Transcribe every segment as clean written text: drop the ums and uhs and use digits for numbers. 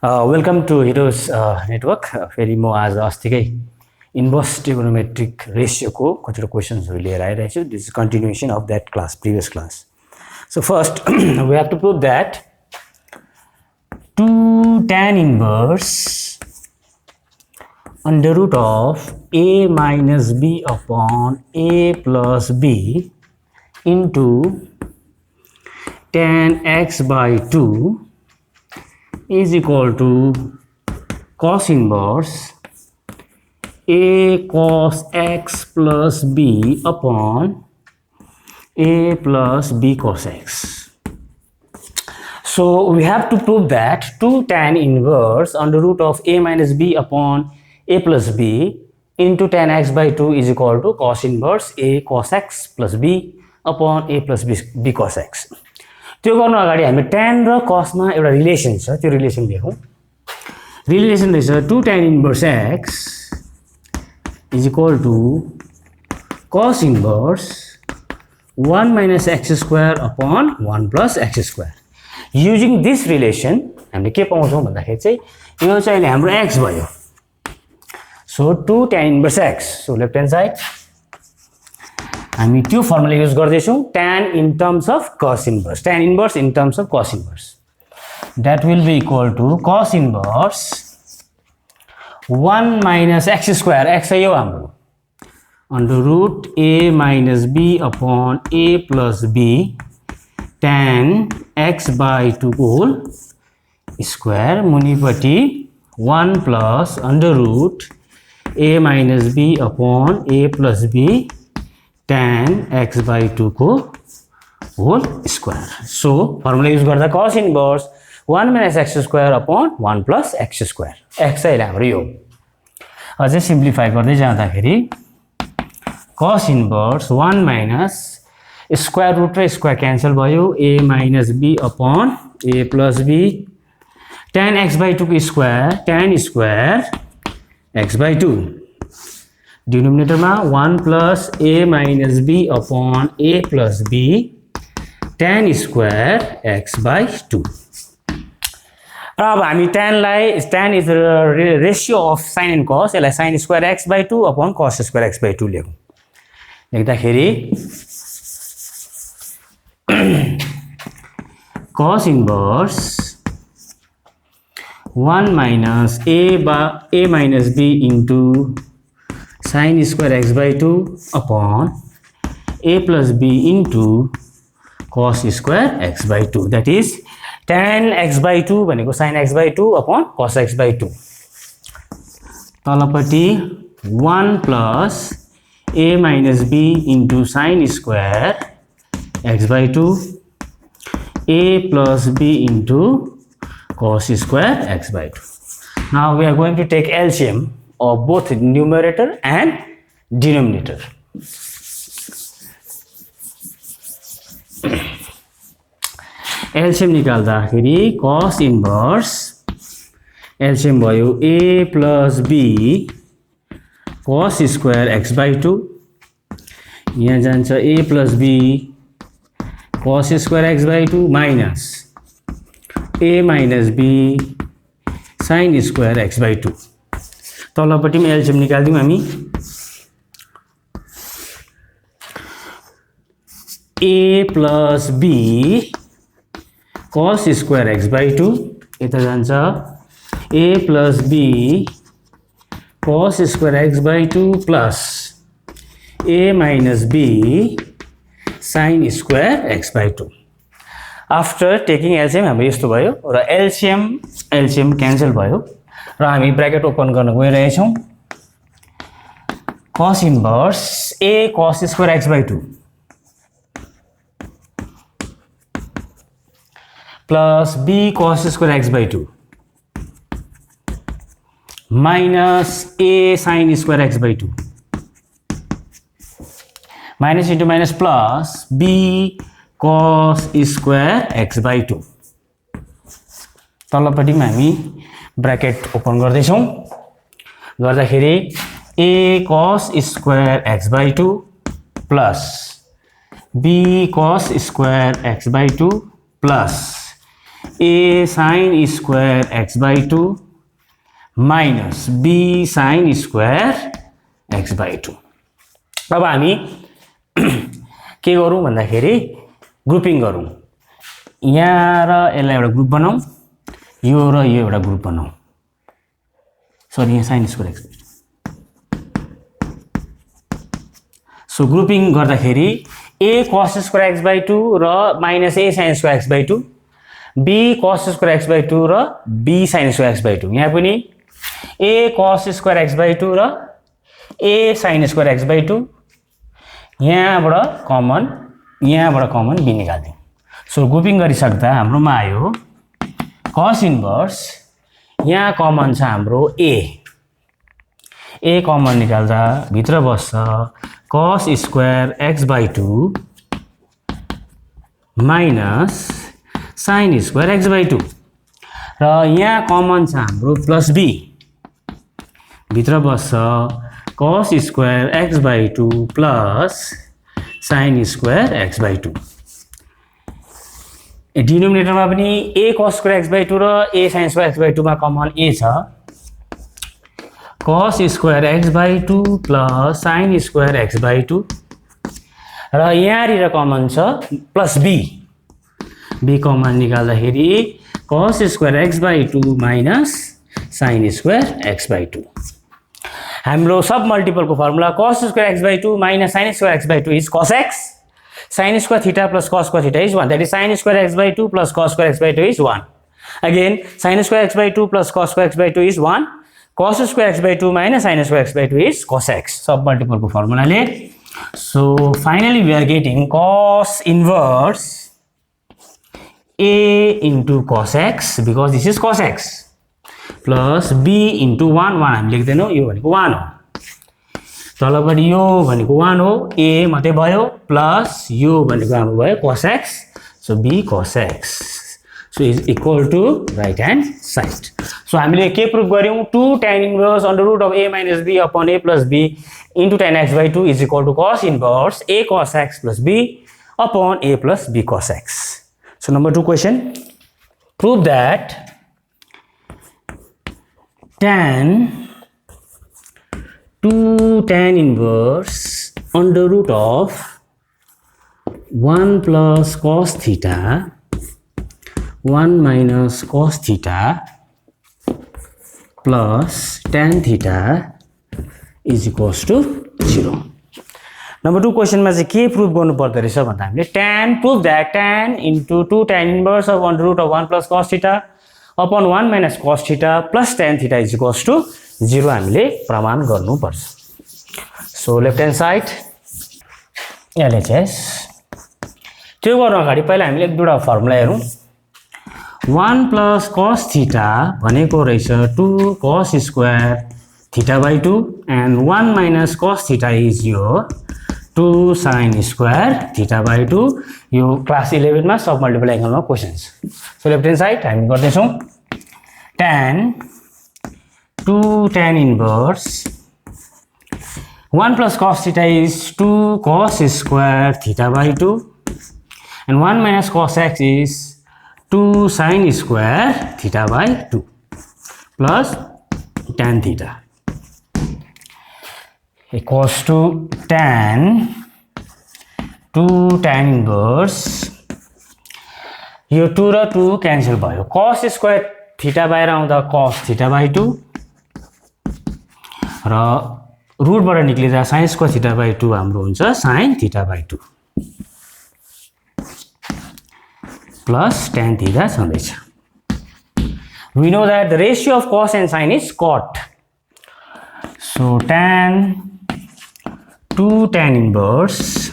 Welcome two heroes network. फेरि म आज अस्तिकै इन्भर्स ट्रिगोनोमेट्रिक रेसियोको कतिवटा क्वेसन्सहरू लिएर आइरहेको छु। This is continuation of that class, previous class. So first we have to prove that 2 tan inverse under root of a minus b upon a plus b into tan x by 2 is equal to cos inverse a cos x plus b upon a plus b cos x. So we have to prove that 2 tan inverse under root of a minus b upon a plus b into tan x by 2 is equal to cos inverse a cos x plus b upon a plus b cos x. त्यो गर्नु अगाडि हामी tan र cos मा एउटा relation छ, त्यो relation लेखौं। Relation रहेछ 2 tan inverse x is equal to cos inverse 1 minus x square upon 1 plus x square. Using this relation हामीले के पाउँछौं भन्दाखेरि चाहिँ यो चाहिँ अहिले हाम्रो x भयो। So 2 tan inverse x, so left hand side हामी त्यो फर्मुला युज गर्दै छौं, tan in terms of cos inverse, tan inverse in terms of cos inverse. That will be equal to cos inverse 1 minus x square, x है यो हाम्रो, under root a minus b upon a plus b tan x by 2 whole square मुनिपटि 1 plus under root a minus b upon a plus b tan x by 2 को whole square. So formula use गर्दा cos inverse 1 minus x square upon 1 plus x square. x अहिले हाम्रो यो अझै simplify गर्दै जाँदाखेरि cos inverse 1 minus square root र square cancel भयो, a minus b upon a plus b tan x by 2 को square, tan square x by 2 denominator में 1 plus a minus b upon a plus b tan square x by 2. अब हामी tan is the ratio of sin and cos, यसलाई sin square x by 2 upon cos square x by 2 लेखौं। लेख्दाखेरि cos inverse 1 minus a minus b into sin square x by 2 upon a plus b into cos square x by 2, that is tan x by 2 भनेको sin x by 2 upon cos x by 2. तलपटि 1 plus a minus b into sin square x by 2 a plus b into cos square x by 2. Now we are going to take LCM of both numerator and denominator. LCM निकाल्दाखेरि cos inverse LCM भयो a plus b cos square x by 2, यहाँ जान्छ a plus b cos square x by 2 minus a minus b sin square x by 2. तलपटि में LCM निकाल्दियौं हामी, a plus b cos square x by 2 यता जान्छ a plus b cos square x by 2 plus a minus b sin square x by 2. After taking LCM हाम्रो यस्तो भयो र LCM cancel भयो र हामी ब्रैकेट ओपन गर्न गइरहेछौं। cos inverse a cos square x by 2 plus b cos square x by 2 minus a sin square x by 2 minus into minus plus b cos square x by 2. तलपटिमा हामी bracket open गर्दै छौं, गर्दाखेरि a cos square x by 2 plus b cos square x by 2 plus a sin square x by 2 minus b sin square x by 2. अब हामी के गरौँ भन्दाखेरि grouping गरौँ. यहाँ र यसलाई एउटा ग्रुप बनाऊ, यो र यो एउटा ग्रुप बनाऊ. सरी, यहाँ sin square x by 2. So grouping गर्दाखेरि a cos square x by 2 र minus a sin square x by 2, b cos square x by 2 र b sin square x by 2. यहाँ पनि a cos square x by 2 र a sin square x by 2. यहाँबाट common b निकाल्दियौँ. So grouping गरिसक्दा हाम्रोमा आयो cos inverse, यहाँ common छ हाम्रो a कमन निकाल्दा भित्र बस्छ cos square x by 2 minus sin square x by 2 र यहाँ कमन छ हाम्रो प्लस b, भित्र बस्छ cos square x by 2 plus sin square x by 2. डिनोमिनेटरमा पनि a cos square x by 2 र a sin square x by 2 मा common a छ. cos square x by 2 plus sin square x by 2 र यहाँनिर common छ plus b common निकाल्दाखेरि cos square x by 2 minus sin square x by 2. हाम्रो सब मल्टिपलको formula cos square x by 2 minus sin square x by 2 is cos x. sin square theta plus cos square theta is 1. That is sin square x by 2 plus cos square x by 2 is 1. Again, sin square x by 2 plus cos square x by 2 is 1. cos square x by 2 minus sin square x by 2 is cos x. सब मल्टिपलको फर्मुलाले. So finally we are getting cos inverse a into cos x because this is cos x plus b into 1 हामी लेख्दैनौँ, यो भनेको 1 हो. तलपट्टि यो भनेको 1 हो, a मात्रै भयो, प्लस यो भनेको हाम्रो भयो cos x. So b cos x. So is equal to right hand side. So हामीले के प्रुफ गर्यौं, 2 tan inverse under root of a minus b upon a plus b into tan x by 2 is equal to cos inverse a cos x plus b upon a plus b cos x. So number 2 question, prove that tan 2 tan inverse under root of 1 plus cos theta 1 minus cos theta plus tan theta is equals to 0. Number 2 question मा चाहिँ के proof गर्नु पर्दो रहेछ भन्दा हामीले tan prove that tan into 2 tan inverse of under root of 1 plus cos theta upon 1 minus cos theta plus tan theta is equals to 0 हामीले प्रमाण गर्नुपर्छ. So left hand side LHS. त्यो गर्न अगाडि पहिला हामीले एक दुईटा फर्मुला हेरौँ. 1 plus cos theta भनेको रहेछ 2 cos square theta by 2 and 1 minus cos theta is your 2 sin square theta by 2. यो क्लास 11 मा सब मल्टिपल एंगलमा questions. So left hand side हामी गर्दैछौँ tan 2 tan inverse 1 plus cos theta is 2 cos square theta by 2 and 1 minus cos x is 2 sin square theta by 2 plus tan theta equals to tan 2 tan inverse. यो 2 र 2 cancel भयो, cos square theta बाहिर आउँदा cos theta by 2 र रुटबाट निक्लिँदा sin square theta by 2 हाम्रो हुन्छ sin theta by 2 plus tan theta छँदैछ. We know that the ratio of cos and sin is cot. So tan 2 tan inverse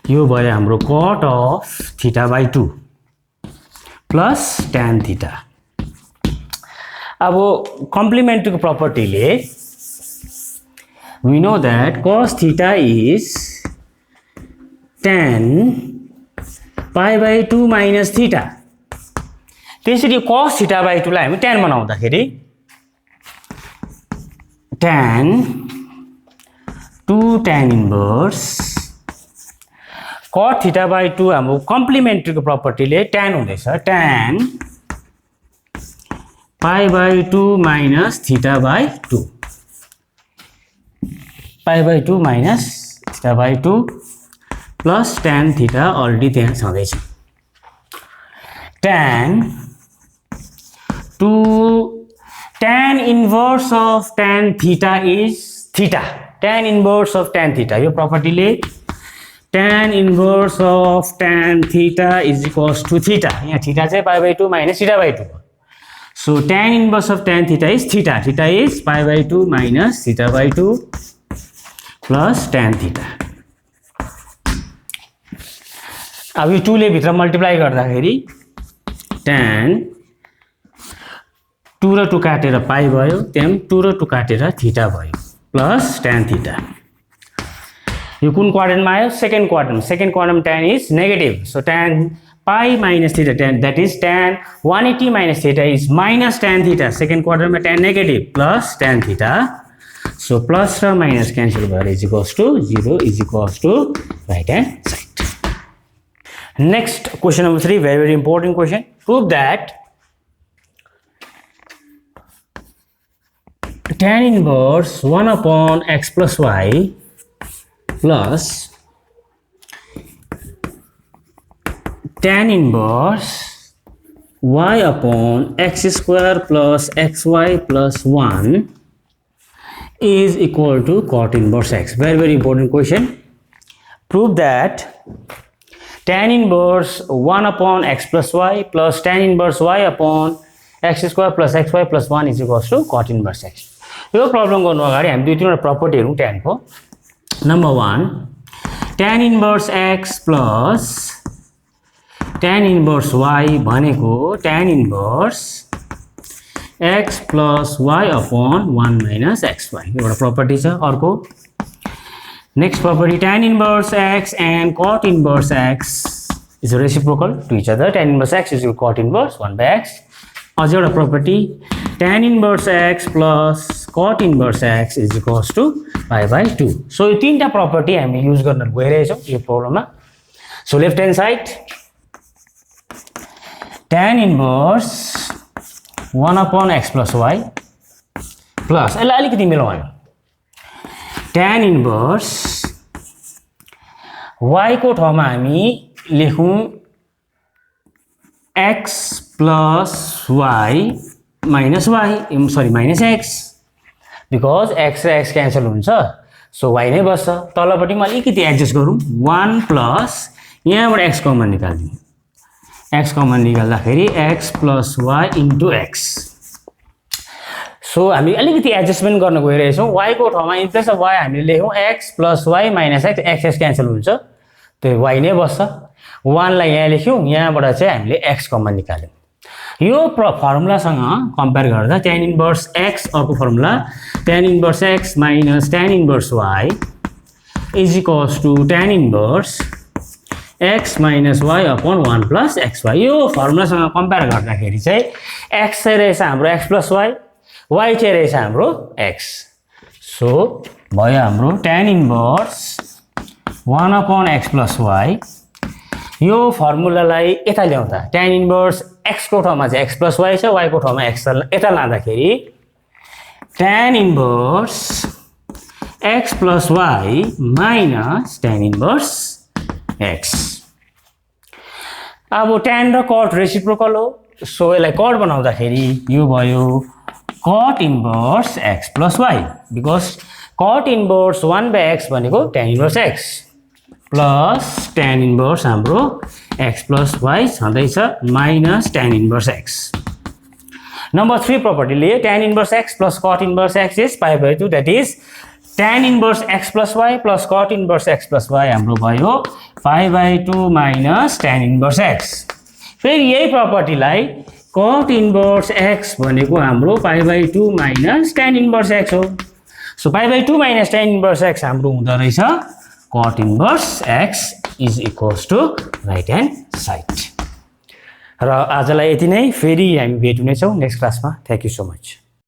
यो भयो हाम्रो cot of theta by 2 plus tan theta. अब complementary property we know that cos theta is tan pi by 2 minus theta. त्यसरी cos theta by 2 लाई हामी tan बनाउँदाखेरि tan 2 tan inverse cot theta by 2 हाम्रो कम्प्लिमेन्ट्रीको प्रपर्टीले tan हुँदैछ tan pi by 2 minus theta by 2 pi by 2 minus theta by 2 plus tan theta already त्यहाँ छँदैछ tan inverse of tan theta is theta tan inverse of tan theta यो प्रपर्टीले tan inverse of tan theta is equals to theta यहाँ theta चाहिँ pi by 2 minus theta by 2 so tan inverse of tan theta is theta theta is pi by 2 minus theta by 2 plus tan theta अब यो 2 ले भित्र multiply गर्दाखेरि tan 2 र 2 काटेर पाइ भयो त्यहाँ 2 र 2 काटेर थीटा भयो प्लस tan थीटा यो कुन क्वाड्रेन्टमा आयो second quadrant tan is negative so tan pi minus theta tan that is tan 180 minus theta is minus tan theta second क्वाड्रेन्टमा tan negative plus tan theta so plus र minus cancel भएर is equals to 0 is equals to right hand side. Next question number 3 very important question. Prove that tan inverse 1 upon x plus y plus tan inverse y upon x square plus xy plus 1 is equal to cot inverse x. Very important question. Prove that tan inverse 1 upon x plus y plus tan inverse y upon x square plus xy plus 1 is equals to cot inverse x. यो problem गर्नु अगाडि हामी दुई तीनवटा property हेरौँ tan को. Number 1 tan inverse x plus tan inverse y भनेको tan inverse x plus y upon 1 minus xy एउटा प्रपर्टी छ. अर्को next property tan inverse x and cot inverse x is reciprocal to each other. Tan inverse x is equal to cot inverse 1 by x. अझै एउटा property tan inverse x plus cot inverse x is equals to pi by 2. So यो तीनटा property हामी use गर्न गइरहेछौँ यो प्रब्लममा. So left hand side tan inverse 1 upon x plus y plus यसलाई अलिकति मिलाउँ tan inverse y को ठाउँमा हामी लेखौँ x plus y minus x because x र x क्यान्सल हुन्छ so y नै बस्छ. तलपट्टि म अलिकति एडजस्ट गरौँ 1 plus यहाँबाट x कमन निकाल्दिउँ x कमन निकाल्दाखेरि x plus y into x. So हामी अलिकति एडजस्टमेन्ट गर्न गइरहेछौँ y को ठाउँमा इन प्लेस अफ y हामीले लेखौँ x plus y minus x x cancel हुन्छ त्यो y नै बस्छ 1 लाई यहाँ लेख्यौँ यहाँबाट चाहिँ हामीले x कमन निकाल्यौँ. यो फर्मुलासँग कम्पेयर गर्दा tan inverse x अर्को formula tan inverse x minus tan inverse y is equals to tan inverse x minus y upon 1 plus xy. यो फर्मुलासँग कम्पेयर गर्दाखेरि चाहिँ x चाहिँ रहेछ हाम्रो x plus y चाहिँ रहेछ हाम्रो x. सो भयो हाम्रो tan inverse 1 upon x plus y यो फर्मुलालाई यता ल्याउँदा tan inverse x को ठाउँमा चाहिँ x plus y छ y को ठाउँमा x यता लाँदाखेरि tan inverse x plus y minus tan inverse x. अब tan र cot रेसिप्रोकल हो सो यसलाई cot बनाउँदाखेरि यो भयो cot inverse x plus y because cot inverse 1 by x भनेको tan inverse x plus tan inverse हाम्रो x plus y छँदैछ minus tan inverse x. Number 3 property ले tan inverse x plus cot inverse x is pi by 2 that is tan inverse x plus y plus cot inverse x plus y हाम्रो भयो pi by 2 minus tan inverse x. फेरि यही प्रपर्टीलाई cot inverse x भनेको हाम्रो pi by 2 minus tan inverse x हो. So pi by 2 minus tan inverse x हाम्रो हुँदो रहेछ cot inverse x is equals to right hand side. र आजलाई यति नै फेरि हामी भेट हुनेछौँ नेक्स्ट क्लासमा. Thank you so much.